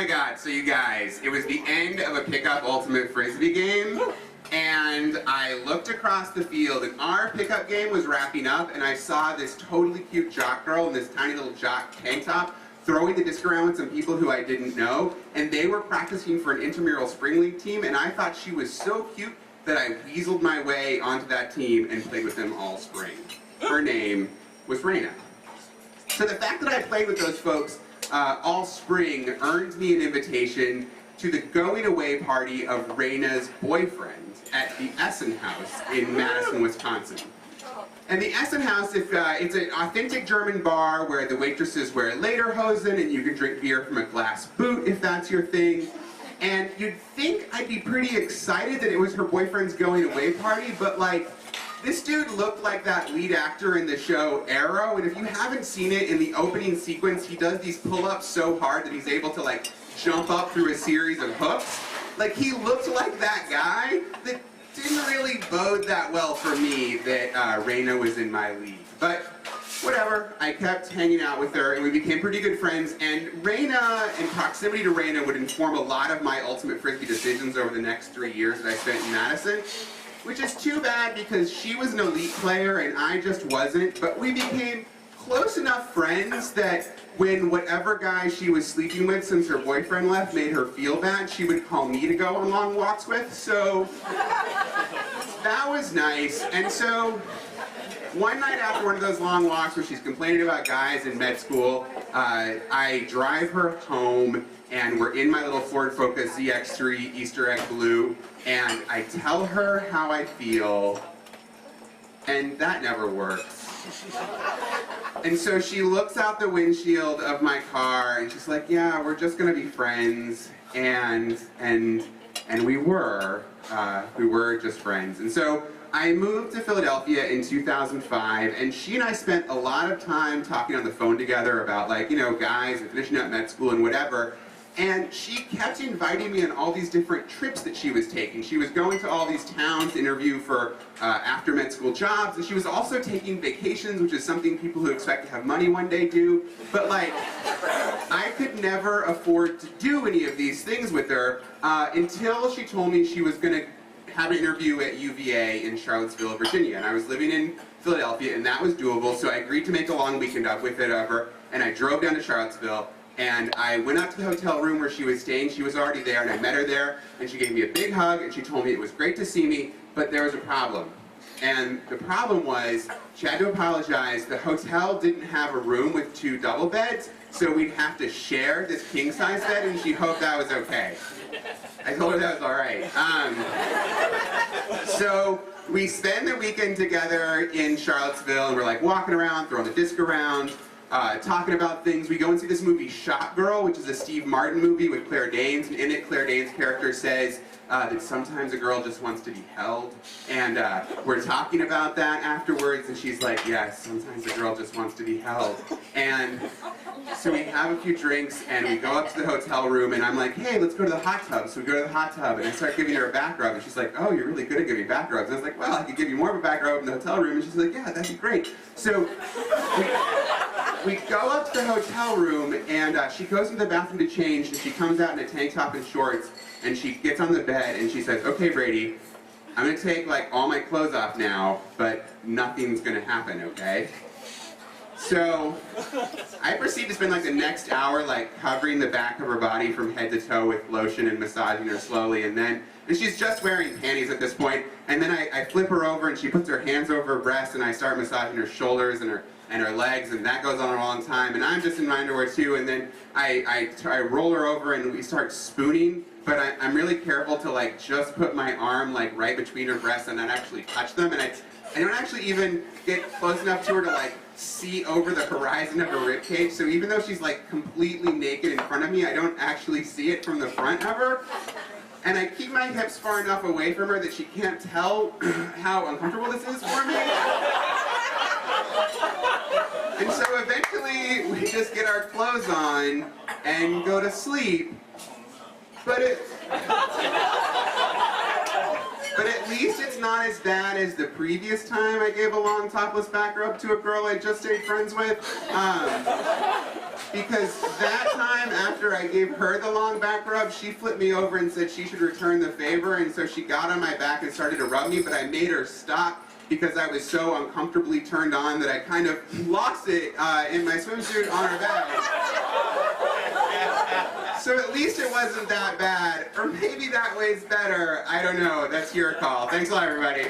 my god, so you guys, it was the end of a pickup ultimate frisbee game, and I looked across the field, and our pickup game was wrapping up, and I saw this totally cute jock girl in this tiny little jock tank top throwing the disc around with some people who I didn't know, and they were practicing for an intramural spring league team, and I thought she was so cute that I weaseled my way onto that team and played with them all spring. Her name was Raina. So the fact that I played with those folks all spring earned me an invitation to the going away party of Raina's boyfriend at the Essen House in Madison, Wisconsin. And the Essen House, it's an authentic German bar where the waitresses wear lederhosen and you can drink beer from a glass boot if that's your thing. And you'd think I'd be pretty excited that it was her boyfriend's going away party, but like, this dude looked like that lead actor in the show Arrow, and if you haven't seen it, in the opening sequence, he does these pull-ups so hard that he's able to like jump up through a series of hooks. Like, he looked like that guy that didn't really bode that well for me that Raina was in my league. But whatever, I kept hanging out with her and we became pretty good friends, and Raina and proximity to Raina would inform a lot of my ultimate frisbee decisions over the next 3 years that I spent in Madison. Which is too bad because she was an elite player and I just wasn't, but we became close enough friends that when whatever guy she was sleeping with since her boyfriend left made her feel bad, she would call me to go on long walks with, so that was nice. And so one night after one of those long walks where she's complaining about guys in med school, I drive her home and we're in my little Ford Focus ZX3 Easter egg blue, and I tell her how I feel, and that never works. And so she looks out the windshield of my car and she's like, yeah, we're just gonna be friends, and we were just friends. And so I moved to Philadelphia in 2005, and she and I spent a lot of time talking on the phone together about, like, you know, guys and finishing up med school and whatever. And she kept inviting me on all these different trips that she was taking. She was going to all these towns to interview for after med school jobs, and she was also taking vacations, which is something people who expect to have money one day do. But like, I could never afford to do any of these things with her until she told me she was going to have an interview at UVA in Charlottesville, Virginia. And I was living in Philadelphia, and that was doable, so I agreed to make a long weekend of her, and I drove down to Charlottesville. And I went up to the hotel room where she was staying. She was already there, and I met her there, and she gave me a big hug, and she told me it was great to see me, but there was a problem. And the problem was, she had to apologize, the hotel didn't have a room with 2 double beds, so we'd have to share this king-size bed, and she hoped that was okay. I told her that was alright. So we spend the weekend together in Charlottesville, and we're like walking around, throwing the disc around, talking about things. We go and see this movie Shot Girl, which is a Steve Martin movie with Claire Danes, and in it Claire Danes' character says that sometimes a girl just wants to be held, and we're talking about that afterwards, and she's like, yes, sometimes a girl just wants to be held. And so we have a few drinks, and we go up to the hotel room, and I'm like, hey, let's go to the hot tub. So we go to the hot tub, and I start giving her a back rub, and she's like, oh, you're really good at giving back rubs. And I was like, well, I could give you more of a back rub in the hotel room, and she's like, yeah, that'd be great. So we go up to the hotel room, and she goes into the bathroom to change, and she comes out in a tank top and shorts, and she gets on the bed, and she says, okay, Brady, I'm going to take, like, all my clothes off now, but nothing's going to happen, okay? So I proceed to spend, like, the next hour, like, covering the back of her body from head to toe with lotion and massaging her slowly, and she's just wearing panties at this point, and then I flip her over, and she puts her hands over her breast, and I start massaging her shoulders and her legs, and that goes on a long time, and I'm just in my underwear too, and then I roll her over and we start spooning, but I'm really careful to, like, just put my arm, like, right between her breasts and not actually touch them, and I don't actually even get close enough to her to, like, see over the horizon of her ribcage, so even though she's, like, completely naked in front of me, I don't actually see it from the front of her. And I keep my hips far enough away from her that she can't tell how uncomfortable this is for me. And so eventually we just get our clothes on and go to sleep. But at least it's not as bad as the previous time I gave a long topless back rub to a girl I just stayed friends with. because that time after I gave her the long back rub, she flipped me over and said she should return the favor, and so she got on my back and started to rub me, but I made her stop because I was so uncomfortably turned on that I kind of lost it in my swimsuit on her back. So at least it wasn't that bad, or maybe that way's better. I don't know. That's your call. Thanks a lot, everybody.